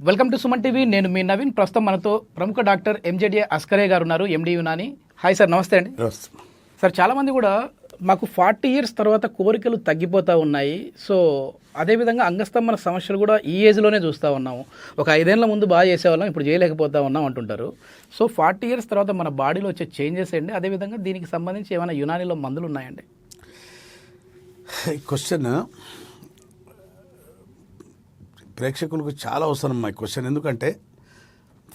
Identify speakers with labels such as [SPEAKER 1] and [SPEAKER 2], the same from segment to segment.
[SPEAKER 1] Welcome to Suman TV. నేను మీ నవీన్. ప్రస్తుతం మనతో ప్రముఖ డాక్టర్ ఎంజేడిఏ అస్కరే గారు ఉన్నారు, ఎండి యునాని. హాయ్ సార్, నమస్తే అండి. సార్, చాలామంది కూడా మాకు 40 years తర్వాత కోరికలు తగ్గిపోతూ ఉన్నాయి. సో అదేవిధంగా అంగస్తంభన సమస్యలు కూడా ఈ ఏజ్లోనే చూస్తూ ఉన్నాము. ఒక 5 ఏళ్ల ముందు బాగా చేసేవాళ్ళం, ఇప్పుడు చేయలేకపోతా ఉన్నాం అంటుంటారు. సో 40 years తర్వాత మన బాడీలో వచ్చే చేంజెస్ ఏంటి, అదేవిధంగా దీనికి సంబంధించి ఏమైనా యునానిలో మందులు ఉన్నాయండి?
[SPEAKER 2] ఈ క్వశ్చన్ ప్రేక్షకులకు చాలా అవసరం ఈ క్వశ్చన్. ఎందుకంటే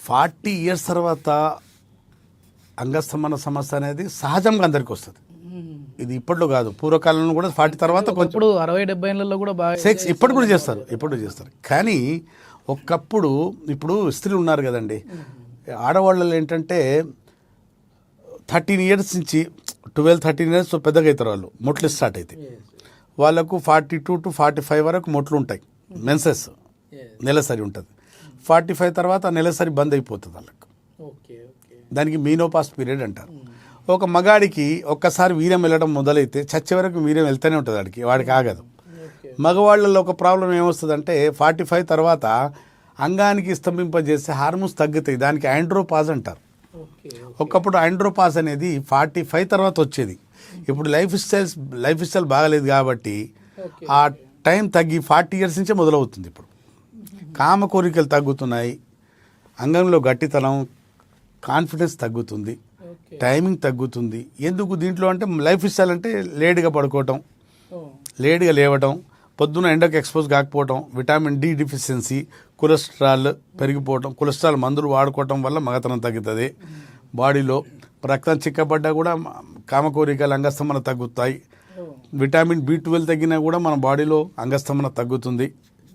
[SPEAKER 2] 40 years తర్వాత అంగస్తంభన సమస్య అనేది సహజంగా అందరికీ వస్తుంది. ఇది ఇప్పట్లో కాదు, పూర్వకాలంలో కూడా 40 తర్వాత కొంచెం
[SPEAKER 1] 60-70 ఏళ్ళలో కూడా బాగా
[SPEAKER 2] సెక్స్ ఇప్పుడు కూడా చేస్తారు. కానీ ఒకప్పుడు ఇప్పుడు స్త్రీలు ఉన్నారు కదండి, ఆడవాళ్ళు ఏంటంటే 13 years నుంచి 12-13 years పెద్దగా అవుతారు వాళ్ళు, మొట్లు స్టార్ట్ అవుతాయి. వాళ్ళకు 42 to 45 వరకు మొట్లు ఉంటాయి, మెన్సెస్ నెలసరి ఉంటుంది. 45 తర్వాత నెలసరి బంద్ అయిపోతుంది వాళ్ళకు. దానికి మీనోపాస్ పీరియడ్ అంటారు. ఒక మగాడికి ఒక్కసారి వీర్యం వెళ్ళడం మొదలైతే చచ్చే వరకు వీర్యం వెళ్తూనే ఉంటుంది, వాడికి ఆగదు. మగవాళ్ళలో ఒక ప్రాబ్లం ఏమొస్తుందంటే 45 తర్వాత అంగానికి స్తంభింపజేసే హార్మోన్స్ తగ్గుతాయి, దానికి ఆండ్రోపాజ్ అంటారు. ఒకప్పుడు ఆండ్రోపాజ్ అనేది 45 తర్వాత వచ్చేది. ఇప్పుడు లైఫ్ స్టైల్ బాగలేదు కాబట్టి ఆ టైం తగ్గి 40 years నుంచే మొదలవుతుంది. ఇప్పుడు కామ కోరికలు తగ్గుతున్నాయి, అంగంలో గట్టితనం, కాన్ఫిడెన్స్ తగ్గుతుంది, టైమింగ్ తగ్గుతుంది. ఎందుకు దీంట్లో అంటే లైఫ్ స్టైల్ అంటే లేటుగా పడుకోవటం, లేటుగా లేవటం, పొద్దున ఎండకు ఎక్స్పోజ్ కాకపోవటం, విటమిన్ డి డిఫిషియన్సీ, కొలెస్ట్రాల్ పెరిగిపోవటం, కొలెస్ట్రాల్ మందులు వాడుకోవటం వల్ల మగతనం తగ్గుతుంది. బాడీలో రక్తం చిక్కబడ్డా కూడా కామ కోరికలు అంగస్తంభన తగ్గుతాయి. విటమిన్ B12 తగ్గినా కూడా మన బాడీలో అంగస్తంభన తగ్గుతుంది.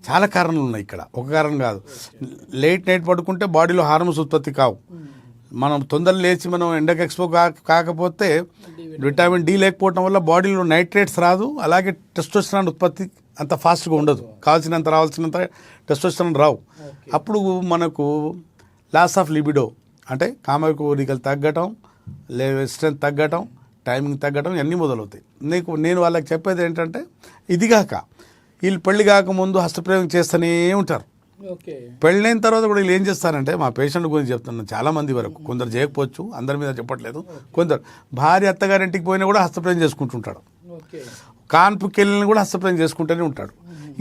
[SPEAKER 2] చాలా కారణాలు ఉన్నాయి ఇక్కడ, ఒక కారణం కాదు. లేట్ నైట్ పడుకుంటే బాడీలో హార్మోన్స్ ఉత్పత్తి కావు. మనం తొందర లేచి మనం ఎండకు ఎక్స్పోజ్ కాకపోతే విటమిన్ డి లేకపోవటం వల్ల బాడీలో నైట్రేట్స్ రాదు. అలాగే టెస్టోస్టెరాన్ ఉత్పత్తి అంత ఫాస్ట్గా ఉండదు, రావాల్సినంత టెస్టోస్టెరాన్ రావు. అప్పుడు మనకు లాస్ ఆఫ్ లిబిడో అంటే కామ కోరికలు తగ్గటం, స్ట్రెంత్ తగ్గటం, టైమింగ్ తగ్గటం ఇవన్నీ మొదలవుతాయి. నేను వాళ్ళకి చెప్పేది ఏంటంటే, ఇదిగాక వీళ్ళు పెళ్లి కాకముందు హస్తప్రయోగం చేస్తూనే ఉంటారు. పెళ్ళైన తర్వాత కూడా వీళ్ళు ఏం చేస్తారంటే, మా పేషెంట్ గురించి చెప్తున్నాను, చాలామంది వరకు, కొందరు చేయకపోవచ్చు, అందరి మీద చెప్పట్లేదు, కొందరు భార్య అత్తగారింటికి పోయినా కూడా హస్తప్రయోగం చేసుకుంటుంటాడు, కాన్పుకి వెళ్ళిన కూడా హస్తప్రయోగం చేసుకుంటూనే ఉంటాడు.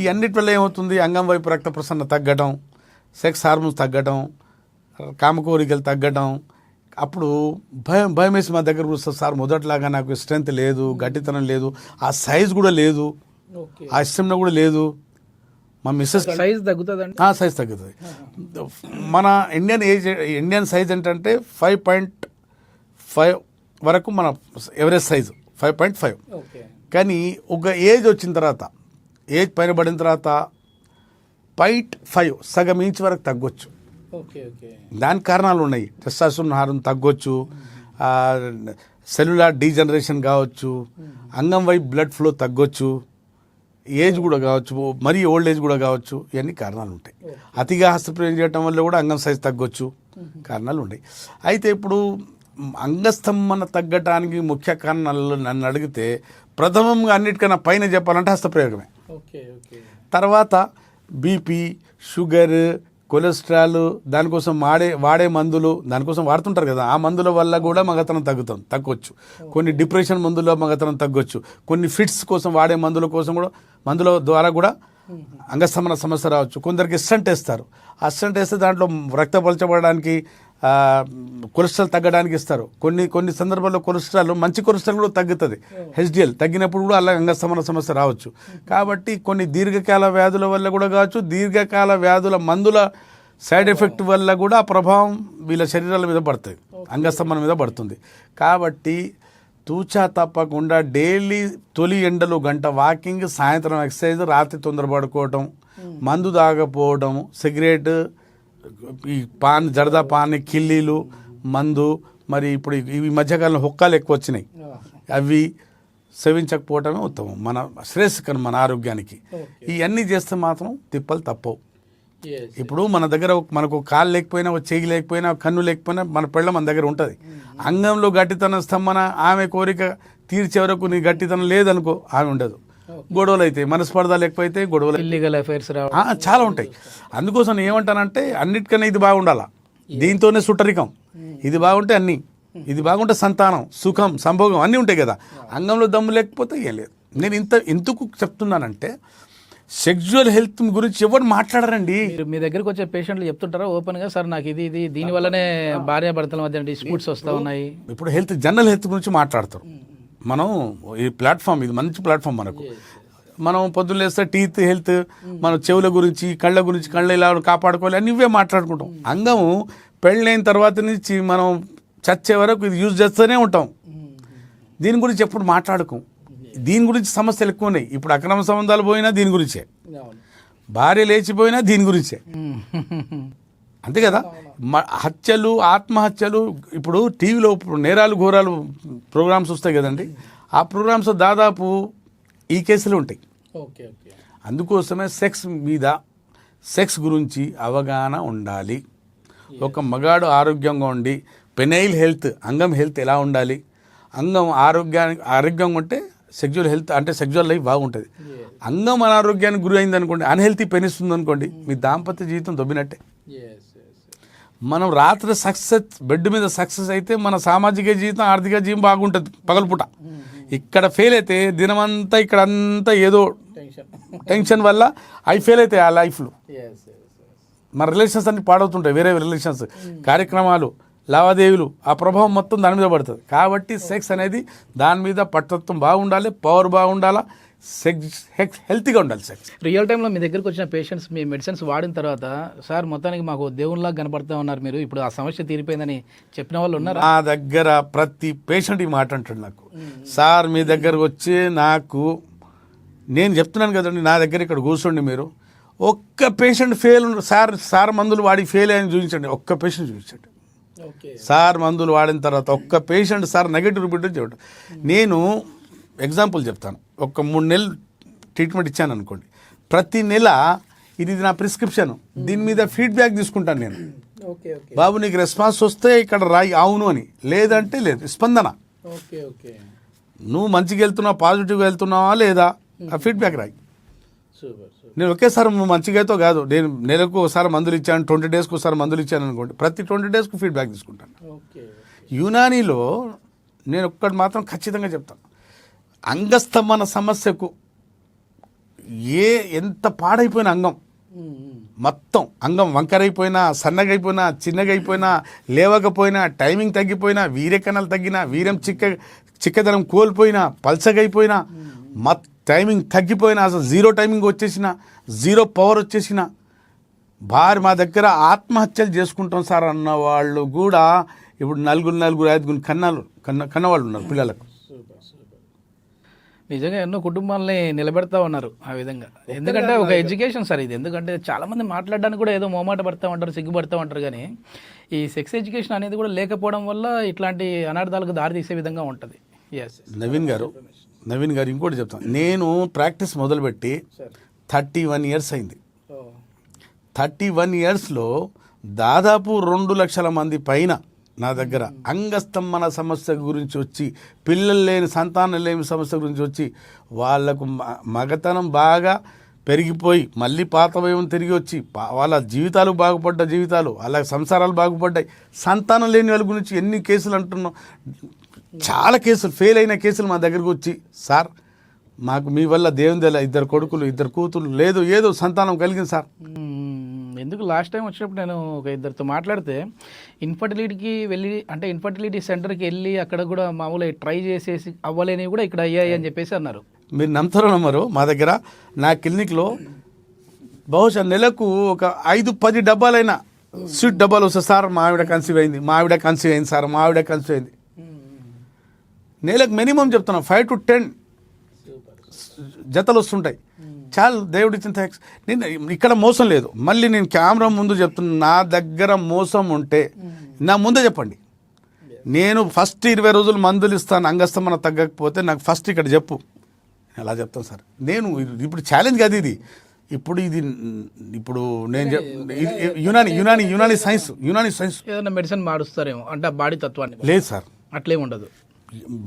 [SPEAKER 2] ఈ అన్నిటి వల్ల ఏమవుతుంది, అంగం వైపు రక్త ప్రసరణ తగ్గడం, సెక్స్ హార్మోన్స్ తగ్గడం, కామకోరికలు తగ్గడం. అప్పుడు భయం వేసి మా దగ్గర వస్తారు, సార్ మొదట్లాగా నాకు స్ట్రెంత్ లేదు, గట్టితనం లేదు, ఆ సైజ్ కూడా లేదు, ఆ ఇష్టంలో కూడా లేదు. మా మిస్సెస్
[SPEAKER 1] సైజ్ తగ్గుతుంది,
[SPEAKER 2] సైజ్ తగ్గుతుంది. మన ఇండియన్ సైజ్ ఏంటంటే 5.5 వరకు మన ఎవరేజ్ సైజు 5.5. కానీ ఒక ఏజ్ వచ్చిన తర్వాత, ఏజ్ పైన పడిన తర్వాత 0.5 సగం ఇంచ్ వరకు తగ్గొచ్చు. దానికి కారణాలు ఉన్నాయి. టెస్టోస్టెరాన్ హార్మోన్ తగ్గొచ్చు, సెల్యులార్ డీజనరేషన్ కావచ్చు, అంగం వైపు బ్లడ్ ఫ్లో తగ్గొచ్చు, ఏజ్ కూడా కావచ్చు, మరీ ఓల్డ్ ఏజ్ కూడా కావచ్చు. ఇవన్నీ కారణాలు ఉంటాయి. అతిగా హస్తప్రయోగం చేయడం వల్ల కూడా అంగం సైజ్ తగ్గొచ్చు, కారణాలు ఉన్నాయి. అయితే ఇప్పుడు అంగస్తంభన తగ్గటానికి ముఖ్య కారణాలు నన్ను అడిగితే, ప్రథమంగా అన్నిటికన్నా పైన చెప్పాలంటే హస్తప్రయోగమే. తర్వాత బీపీ, షుగర్, కొలెస్ట్రాల్, దానికోసం వాడే మందులు, దానికోసం వాడుతుంటారు కదా, ఆ మందుల వల్ల కూడా మగతనం తగ్గొచ్చు. కొన్ని డిప్రెషన్ మందుల మగతనం తగ్గొచ్చు. కొన్ని ఫిట్స్ కోసం వాడే మందుల ద్వారా కూడా అంగస్తంభన సమస్య రావచ్చు. కొందరికి స్టంట్ వేస్తారు, ఆ స్టంట్ వేస్తే దాంట్లో రక్త పలచబడడానికి, కొలెస్ట్రాల్ తగ్గడానికి ఇస్తారు. కొన్ని సందర్భాల్లో మంచి కొలెస్ట్రాల్ కూడా తగ్గుతుంది, HDL తగ్గినప్పుడు కూడా అలా అంగస్తంభన సమస్య రావచ్చు. కాబట్టి కొన్ని దీర్ఘకాల వ్యాధుల వల్ల కూడా కావచ్చు, దీర్ఘకాల వ్యాధుల మందుల సైడ్ ఎఫెక్ట్ వల్ల కూడా ఆ ప్రభావం వీళ్ళ శరీరాల మీద పడుతుంది, అంగస్తంభన మీద పడుతుంది. కాబట్టి తూచా తప్పకుండా డైలీ తొలి ఎండలో 1 గంట వాకింగ్, సాయంత్రం ఎక్సర్సైజ్, రాత్రి తొందర పడుకోవటం, మందు తాగపోవడం, సిగరెట్, ఈ జర్దా పాన్, కిల్లీలు, మందు, మరి ఇప్పుడు ఈ మధ్యకాలంలో హుక్కాలు ఎక్కువ వచ్చినాయి, అవి సేవించకపోవటమే ఉత్తమం, మన శ్రేయస్కరం, మన ఆరోగ్యానికి. ఇవన్నీ చేస్తే మాత్రం తిప్పలు తప్పవు. ఇప్పుడు మన దగ్గర మనకు కాలు లేకపోయినా, చెయ్యి లేకపోయినా, కన్ను లేకపోయినా మన పెళ్ళ మన దగ్గర ఉంటుంది. అంగంలో గట్టితనం స్తంభన, ఆమె కోరిక తీర్చే వరకు నీ గట్టితనం లేదనుకో, ఆమె ఉండదు. గొడవలు అవుతాయి, మనస్పర్ధాలు ఎక్కువైతే గొడవలు
[SPEAKER 1] ఇల్లీగల్ అఫైర్స్ రావడం.
[SPEAKER 2] చాలా ఉంటాయి. అందుకోసం నేను ఏమంటానంటే అన్నిటికన్నా ఇది బాగుండాలా, దీంతోనే సుట్టరికం. ఇది బాగుంటే అన్నీ, ఇది బాగుంటే సంతానం, సుఖం, సంభోగం అన్నీ ఉంటాయి కదా. అంగంలో దమ్ము లేకపోతే ఏం లేదు. నేను ఎందుకు చెప్తున్నానంటే సెక్జువల్ హెల్త్ గురించి ఎవరు మాట్లాడరండి.
[SPEAKER 1] మీరు మీ దగ్గరికి వచ్చే పేషెంట్లు చెప్తుంటారా ఓపెన్ గా, సార్ నాకు ఇది దీని వల్లనే భార్య భర్తల మధ్య డిస్ప్యూట్స్ వస్తూ ఉన్నాయి.
[SPEAKER 2] ఇప్పుడు జనరల్ హెల్త్ గురించి మాట్లాడతారు. మనం ఈ ప్లాట్ఫామ్, ఇది మంచి ప్లాట్ఫామ్ మనకు. మనం పొద్దున్న లేస్తే టీత్ హెల్త్, మన చెవుల గురించి, కళ్ళ గురించి, కళ్ళు ఇలా కాపాడుకోవాలి అని ఇవే మాట్లాడుకుంటాం. అంగము పెళ్ళైన తర్వాత నుంచి మనం చచ్చే వరకు ఇది యూజ్ చేస్తూనే ఉంటాం. దీని గురించి ఎప్పుడు మాట్లాడుకోం. దీని గురించి సమస్యలు ఎక్కువ ఉన్నాయి. ఇప్పుడు అక్రమ సంబంధాలు పోయినా దీని గురించే, భార్య లేచిపోయినా దీని గురించే, అంతే కదా. హత్యలు, ఆత్మహత్యలు, ఇప్పుడు టీవీలో నేరాలు ఘోరాలు ప్రోగ్రామ్స్ వస్తాయి కదండి. ఆ ప్రోగ్రామ్స్ దాదాపు ఈ కేసులు ఉంటాయి. అందుకోసమే సెక్స్ గురించి అవగాహన ఉండాలి. ఒక మగాడు ఆరోగ్యంగా ఉండి పెనైల్ హెల్త్, అంగం హెల్త్ ఎలా ఉండాలి, అంగం ఆరోగ్యంగా ఉంటే సెక్జువల్ హెల్త్ అంటే సెక్జువల్ లైఫ్ బాగుంటుంది. అంగం అనారోగ్యానికి గురి అయింది అనుకోండి, అన్హెల్తీ పెనిస్తుంది అనుకోండి, మీ దాంపత్య జీవితం దొబ్బినట్టే. మనం రాత్రి సక్సెస్, బెడ్ మీద సక్సెస్ అయితే మన సామాజిక జీవితం, ఆర్థిక జీవితం బాగుంటుంది పగలపూట. ఇక్కడ ఫెయిల్ అయితే దినమంతా ఇక్కడ అంతా ఏదో టెన్షన్ వల్ల అవి ఫెయిల్ అవుతాయి ఆ లైఫ్లో. మన రిలేషన్స్ అన్ని పాడవుతుంటాయి, వేరే రిలేషన్స్, కార్యక్రమాలు, లావాదేవీలు, ఆ ప్రభావం మొత్తం దాని మీద పడుతుంది. కాబట్టి సెక్స్ అనేది దాని మీద పట్టుత్వం బాగుండాలి, పవర్ బాగుండాలా, హెల్తీగా ఉండాలి సెక్స్.
[SPEAKER 1] రియల్ టైంలో మీ దగ్గరకు వచ్చిన పేషెంట్స్ మీ మెడిసిన్స్ వాడిన తర్వాత, సార్ మొత్తానికి మాకు దేవునిలాగా కనపడతా ఉన్నారు మీరు, ఇప్పుడు ఆ సమస్య తీరిపోయిందని చెప్పిన వాళ్ళు ఉన్నారు.
[SPEAKER 2] నా దగ్గర ప్రతి పేషెంట్ ఈ మాట అంటాడు నాకు, సార్ మీ దగ్గరకు వచ్చి నాకు, నేను చెప్తున్నాను కదండి, నా దగ్గర ఇక్కడ కూర్చోండి మీరు, ఒక్క పేషెంట్ ఫెయిల్ సార్ మందులు వాడి ఫెయిల్ అని చూపించండి, ఒక్క పేషెంట్ చూపించండి. సార్ మందులు వాడిన తర్వాత ఒక్క పేషెంట్ సార్ నెగటివ్ రిపోర్ట్ చెప్పండి. నేను ఎగ్జాంపుల్ చెప్తాను. ఒక 3 నెలలు ట్రీట్మెంట్ ఇచ్చాను అనుకోండి, ప్రతి నెల ఇది నా ప్రిస్క్రిప్షన్, దీని మీద ఫీడ్బ్యాక్ తీసుకుంటాను నేను. బాబు నీకు రెస్పాన్స్ వస్తే ఇక్కడ రాయి అవును అని, లేదంటే లేదు, స్పందన. నువ్వు మంచిగా వెళ్తున్నావా, పాజిటివ్గా వెళ్తున్నావా లేదా, ఆ ఫీడ్బ్యాక్ రాయి. నేను ఒకేసారి మంచిగా అయితే కాదు, నేను నెలకు ఒకసారి మందులు ఇచ్చాను, 20 డేస్కి ఒకసారి మందులు ఇచ్చాను అనుకోండి, ప్రతి 20 డేస్కు ఫీడ్బ్యాక్ తీసుకుంటాను. యునానీలో నేను ఒక్కటి మాత్రం ఖచ్చితంగా చెప్తాను, అంగస్తంభన సమస్యకు ఎంత పాడైపోయిన అంగం, మొత్తం అంగం వంకరైపోయినా, సన్నగైపోయినా, చిన్నగైపోయినా, లేవకపోయినా, టైమింగ్ తగ్గిపోయినా, వీర్యకణాలు తగ్గినా, వీర్యం చిక్కదనం కోల్పోయినా, పల్చగైపోయినా, టైమింగ్ తగ్గిపోయినా, అసలు జీరో టైమింగ్ వచ్చేసిన, జీరో పవర్ వచ్చేసిన, మా దగ్గర ఆత్మహత్యలు చేసుకుంటాం సార్ అన్న వాళ్ళు కూడా ఇప్పుడు 4, 5 కన్నవాళ్ళు ఉన్నారు పిల్లలకు.
[SPEAKER 1] నిజంగా ఎన్నో కుటుంబాలని నిలబెడతా ఉన్నారు ఆ విధంగా. ఎందుకంటే ఒక ఎడ్యుకేషన్ సార్ ఇది. ఎందుకంటే చాలా మంది మాట్లాడడానికి కూడా ఏదో మొహమాట పడతా ఉంటారు, సిగ్గుపడతా ఉంటారు, కానీ ఈ సెక్స్ ఎడ్యుకేషన్ అనేది కూడా లేకపోవడం వల్ల ఇట్లాంటి అనార్థాలకు దారి తీసే విధంగా ఉంటుంది.
[SPEAKER 2] నవీన్ గారు ఇంకోటి చెప్తాను, నేను ప్రాక్టీస్ మొదలుపెట్టి 31 ఇయర్స్ అయింది. 31 ఇయర్స్లో దాదాపు 2 లక్షల మంది పైన నా దగ్గర అంగస్తంభన సమస్య గురించి వచ్చి, పిల్లలు లేని, సంతానం లేని సమస్య గురించి వచ్చి, వాళ్లకు మగతనం బాగా పెరిగిపోయి మళ్ళీ పాత వయం తిరిగి వచ్చి వాళ్ళ జీవితాలు బాగుపడ్డ జీవితాలు, వాళ్ళ సంసారాలు బాగుపడ్డాయి, సంతానం లేని వాళ్ళ గురించి ఎన్ని కేసులు అంటున్నాం. చాలా కేసులు, ఫెయిల్ అయిన కేసులు మా దగ్గరకు వచ్చి, సార్ మాకు మీ వల్ల దేవుని దయ 2 కొడుకులు 2 కూతురు లేదు, ఏదో సంతానం కలిగింది సార్.
[SPEAKER 1] ఎందుకు లాస్ట్ టైం వచ్చినప్పుడు నేను ఒక 2 మాట్లాడితే ఇన్ఫర్టిలిటీకి వెళ్ళి, అంటే ఇన్ఫర్టిలిటీ సెంటర్కి వెళ్ళి అక్కడ కూడా మామూలుగా ట్రై చేసేసి అవ్వలేనివి కూడా ఇక్కడ అయ్యాయి అని చెప్పేసి అన్నారు.
[SPEAKER 2] మీరు నమ్మరు, మా దగ్గర నా క్లినిక్లో బహుశా నెలకు ఒక 5-10 డబ్బాలైనా స్వీట్ డబ్బాలు వస్తాయి. సార్ మా ఆవిడ కన్సీవ్ అయింది, మా ఆవిడ కన్సీవ్ అయింది, సార్ మా ఆవిడ కన్సీవ్ అయింది. నెలకు మినిమం చెప్తున్నాం 5 to 10 జతలు వస్తుంటాయి. చాలు, దేవుడి ఇచ్చిన థ్యాంక్స్. నేను ఇక్కడ మోసం లేదు, మళ్ళీ నేను కెమెరా ముందు చెప్తున్నా, నా దగ్గర మోసం ఉంటే నా ముందే చెప్పండి. నేను ఫస్ట్ 20 రోజులు మందులు ఇస్తాను, అంగస్తంభన తగ్గకపోతే నాకు ఫస్ట్ ఇక్కడ చెప్పు, అలా చెప్తాను సార్. నేను ఇప్పుడు ఛాలెంజ్ కాదు ఇది, ఇప్పుడు నేను యునాని సైన్స్
[SPEAKER 1] ఏదైనా మెడిసిన్ మారుస్తారేమో అంటే బాడీ తత్వాన్ని.
[SPEAKER 2] లేదు సార్,
[SPEAKER 1] అట్లేం ఉండదు.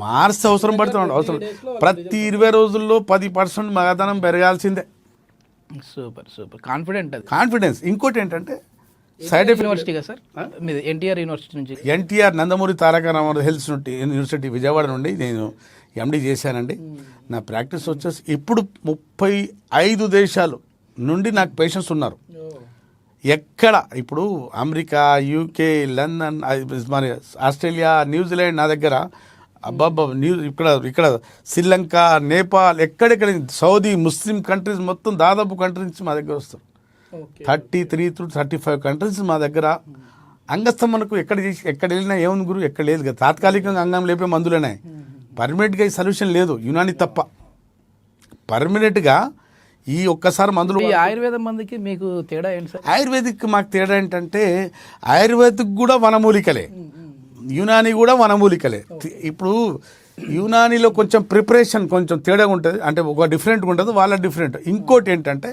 [SPEAKER 2] మార్స్ అవసరం పడుతున్నాడు అవసరం ప్రతి 20 రోజుల్లో 10% మగతనం పెరగాల్సిందే.
[SPEAKER 1] సూపర్ సూపర్ కాన్ఫిడెంట్ అది.
[SPEAKER 2] కాన్ఫిడెన్స్. ఇంకోటి ఏంటంటే సైడ్ ఎఫెక్ట్.
[SPEAKER 1] యూనివర్సిటీగా సార్ మీది ఎన్టీఆర్ యూనివర్సిటీ నుంచి?
[SPEAKER 2] ఎన్టీఆర్ నందమూరి తారక రామారావు హెల్త్ యూనివర్సిటీ విజయవాడ నుండి నేను ఎండి చేశానండి. నా ప్రాక్టీస్ వచ్చేసి ఇప్పుడు 35 దేశాలు నుండి నాకు పేషెంట్స్ ఉన్నారు. ఎక్కడ ఇప్పుడు అమెరికా, యూకే, లండన్, మరి ఆస్ట్రేలియా, న్యూజిలాండ్ నా దగ్గర అబ్బాబ్బా ఇక్కడ శ్రీలంక, నేపాల్, ఎక్కడెక్కడ సౌదీ, ముస్లిం కంట్రీస్ మొత్తం దాదాపు కంట్రీ నుంచి మా దగ్గర వస్తారు. 33 to 35 కంట్రీస్ మా దగ్గర. అంగస్తంభనకు ఎక్కడ వెళ్ళినా ఏముంది గురు, ఎక్కడ లేదు కదా. తాత్కాలికంగా అంగం లేపే మందులేనే, పర్మనెంట్గా ఈ సొల్యూషన్ లేదు, యునాని తప్ప. పర్మనెంట్గా ఈ ఒక్కసారి మందులు.
[SPEAKER 1] ఈ ఆయుర్వేదం మందుకి మీకు తేడా ఏంటి సార్?
[SPEAKER 2] ఆయుర్వేదిక్ మాకు తేడా ఏంటంటే ఆయుర్వేదిక్ కూడా వనమూలికలే, యునాని కూడా వనమూలికలే. ఇప్పుడు యునానిలో కొంచెం ప్రిపరేషన్ కొంచెం తేడా ఉంటుంది, అంటే ఒక డిఫరెంట్గా ఉంటుంది, వాళ్ళ డిఫరెంట్. ఇంకోటి ఏంటంటే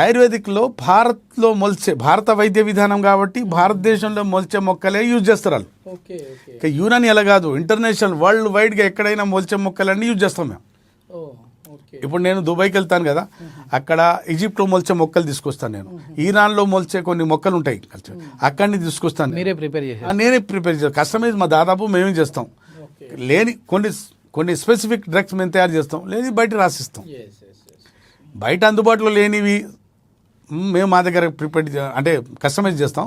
[SPEAKER 2] ఆయుర్వేదిక్లో భారత్లో మొలిచే, భారత వైద్య విధానం కాబట్టి భారతదేశంలో మొలిచే మొక్కలే యూజ్ చేస్తారు వాళ్ళు. ఇక యునాని అలా కాదు, ఇంటర్నేషనల్ వరల్డ్ వైడ్గా ఎక్కడైనా మొలిచే మొక్కలన్నీ యూజ్ చేస్తాం మేము. ఇప్పుడు నేను దుబాయ్కి వెళ్తాను కదా, అక్కడ ఈజిప్ట్లో మొలిచే మొక్కలు తీసుకొస్తాను నేను. ఇరాన్లో మొలిచే కొన్ని మొక్కలు ఉంటాయి అక్కడిని తీసుకొస్తాను.
[SPEAKER 1] మీరే ప్రిపేర్ చేసి? నేనే
[SPEAKER 2] ప్రిపేర్ చేస్తాను. కస్టమైజ్ మా దాదాపు మేమే చేస్తాం. లేని కొన్ని స్పెసిఫిక్ డ్రగ్స్ మేము తయారు చేస్తాం, లేని బయట రాసిస్తాం. బయట అందుబాటులో లేనివి మేము మా దగ్గర ప్రిపేర్ అంటే కస్టమైజ్ చేస్తాం.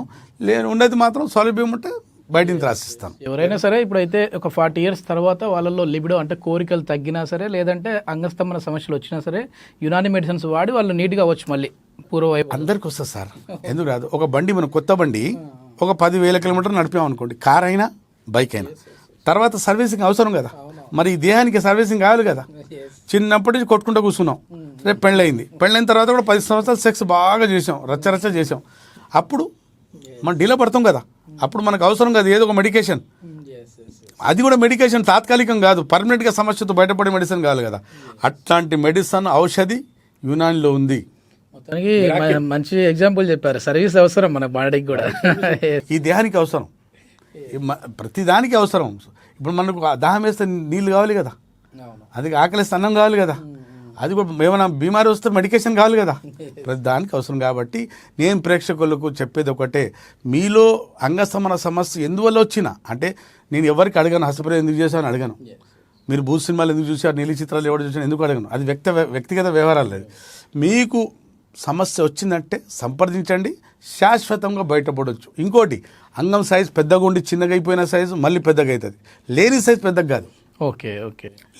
[SPEAKER 2] ఉన్నది మాత్రం సౌలభ్యం ఉంటే బయట నుంచి రాసిస్తాం.
[SPEAKER 1] ఎవరైనా సరే ఇప్పుడైతే ఒక 40 years తర్వాత వాళ్ళలో లిబిడో అంటే కోరికలు తగ్గినా సరే, లేదంటే అంగస్తంభన సమస్యలు వచ్చినా సరే, యునాని మెడిసిన్స్ వాడి వాళ్ళు నీట్గా అవ్వచ్చు మళ్ళీ పూర్వవైపు.
[SPEAKER 2] అందరికి వస్తుంది సార్, ఎందుకు రాదు? ఒక బండి, మనం కొత్త బండి ఒక 10,000 kilometers నడిపామనుకోండి, కార్ అయినా బైక్ అయినా, తర్వాత సర్వీసింగ్ అవసరం కదా. మరి ఈ దేహానికి సర్వీసింగ్ కావాలి కదా. చిన్నప్పటి నుంచి కొట్టుకుంటూ కూర్చున్నాం, రేపు పెళ్ళైన తర్వాత కూడా 10 సంవత్సరాలు సెక్స్ బాగా చేసాం, రచ్చ చేసాం. అప్పుడు మనం డీలో పడతాం కదా, అప్పుడు మనకు అవసరం కదా ఏదో ఒక మెడికేషన్. అది కూడా మెడికేషన్ తాత్కాలికం కాదు, పర్మనెంట్గా సమస్యతో బయటపడే మెడిసిన్ కావాలి కదా. అట్లాంటి మెడిసిన్, ఔషధి యునానిలో ఉంది.
[SPEAKER 1] మొత్తానికి మంచి ఎగ్జాంపుల్ చెప్పారు. సర్వీస్ అవసరం మన బాడీకి కూడా,
[SPEAKER 2] ఈ దేహానికి అవసరం, ప్రతి దానికి అవసరం. ఇప్పుడు మనకు దాహం వేస్తే నీళ్ళు కావాలి కదా, అది ఆకలిస్తే అన్నం కావాలి కదా, అది కూడా ఏమైనా బీమారి వస్తే మెడికేషన్ కావాలి కదా, ప్రతి దానికి అవసరం. కాబట్టి నేను ప్రేక్షకులకు చెప్పేది ఒకటే, మీలో అంగస్తంభన సమస్య ఎందువల్ల వచ్చినా, అంటే నేను ఎవరికి అడగను హస్తప్రయోగం ఎందుకు చేశాను అడగను, మీరు భూత సినిమాలు ఎందుకు చూసారు, నీలి చిత్రాలు ఎవరు చూసాను ఎందుకు అడగను, అది వ్యక్తిగత వ్యవహారాలు. లేదు, మీకు సమస్య వచ్చిందంటే సంప్రదించండి, శాశ్వతంగా బయటపడవచ్చు. ఇంకోటి, అంగం సైజు పెద్దగా ఉండి చిన్నగా అయిపోయిన సైజు మళ్ళీ పెద్దగా అవుతుంది, లేని సైజు పెద్దగా కాదు.
[SPEAKER 1] ఓకే.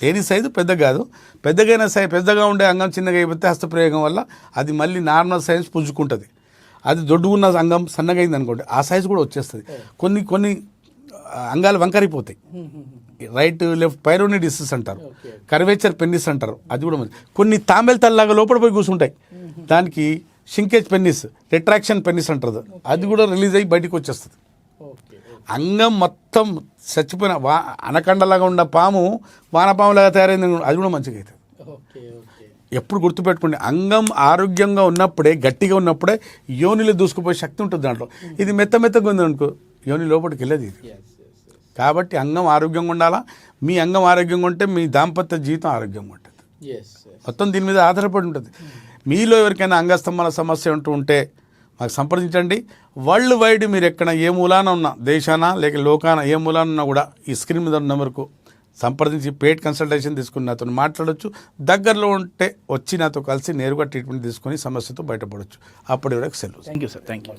[SPEAKER 2] లేని సైజు పెద్దగా కాదు, పెద్దగా ఉండే అంగం చిన్నగా అయిపోతే హస్తప్రయోగం వల్ల అది మళ్ళీ నార్మల్ సైజు పుంజుకుంటుంది. అది దొడ్డుగున్న అంగం సన్నగా అయింది అనుకోండి, ఆ సైజు కూడా వచ్చేస్తుంది. కొన్ని అంగాలు వంకరైపోతాయి, రైట్ లెఫ్ట్ పైరోని డిసీస్ అంటారు, కర్వేచర్ పెన్నిస్ అంటారు. అది కూడా కొన్ని తాంబెల్ తల్లాగా లోపల పోయి కూర్చుంటాయి, దానికి షింకేజ్ పెన్నిస్, రిట్రాక్షన్ పెన్నిస్ అంటారు. అది కూడా రిలీజ్ అయ్యి బయటకు వచ్చేస్తుంది. అంగం మొత్తం చచ్చిపోయిన అనకండలాగా ఉన్న పాము వానపాములాగా తయారైంది, అది కూడా మంచిగా అవుతుంది. ఎప్పుడు గుర్తుపెట్టుకోండి, అంగం ఆరోగ్యంగా ఉన్నప్పుడే, గట్టిగా ఉన్నప్పుడే యోనిలో దూసుకుపోయే శక్తి ఉంటుంది దాంట్లో. ఇది మెత్తగా ఉంది అనుకో, యోని లోపలికి వెళ్ళదు ఇది. కాబట్టి అంగం ఆరోగ్యంగా ఉండాలా. మీ అంగం ఆరోగ్యంగా ఉంటే మీ దాంపత్య జీవితం ఆరోగ్యంగా ఉంటుంది. మొత్తం దీని మీద ఆధారపడి ఉంటుంది. మీలో ఎవరికైనా అంగస్తంభన సమస్య ఉంటే మాకు సంప్రదించండి. వరల్డ్ వైడ్ మీరు ఎక్కడ ఏ మూలాన ఉన్నా, దేశాన లేక లోకాన ఏ మూలాన ఉన్నా కూడా ఈ స్క్రీన్ మీద ఉన్న నెంబర్కు సంప్రదించి పెయిడ్ కన్సల్టేషన్ తీసుకుని నాతో మాట్లాడవచ్చు. దగ్గరలో ఉంటే వచ్చి నాతో కలిసి నేరుగా ట్రీట్మెంట్ తీసుకొని సమస్యతో బయటపడవచ్చు. అప్పటి వరకు సెలవు.
[SPEAKER 1] Thank you sir. Thank you.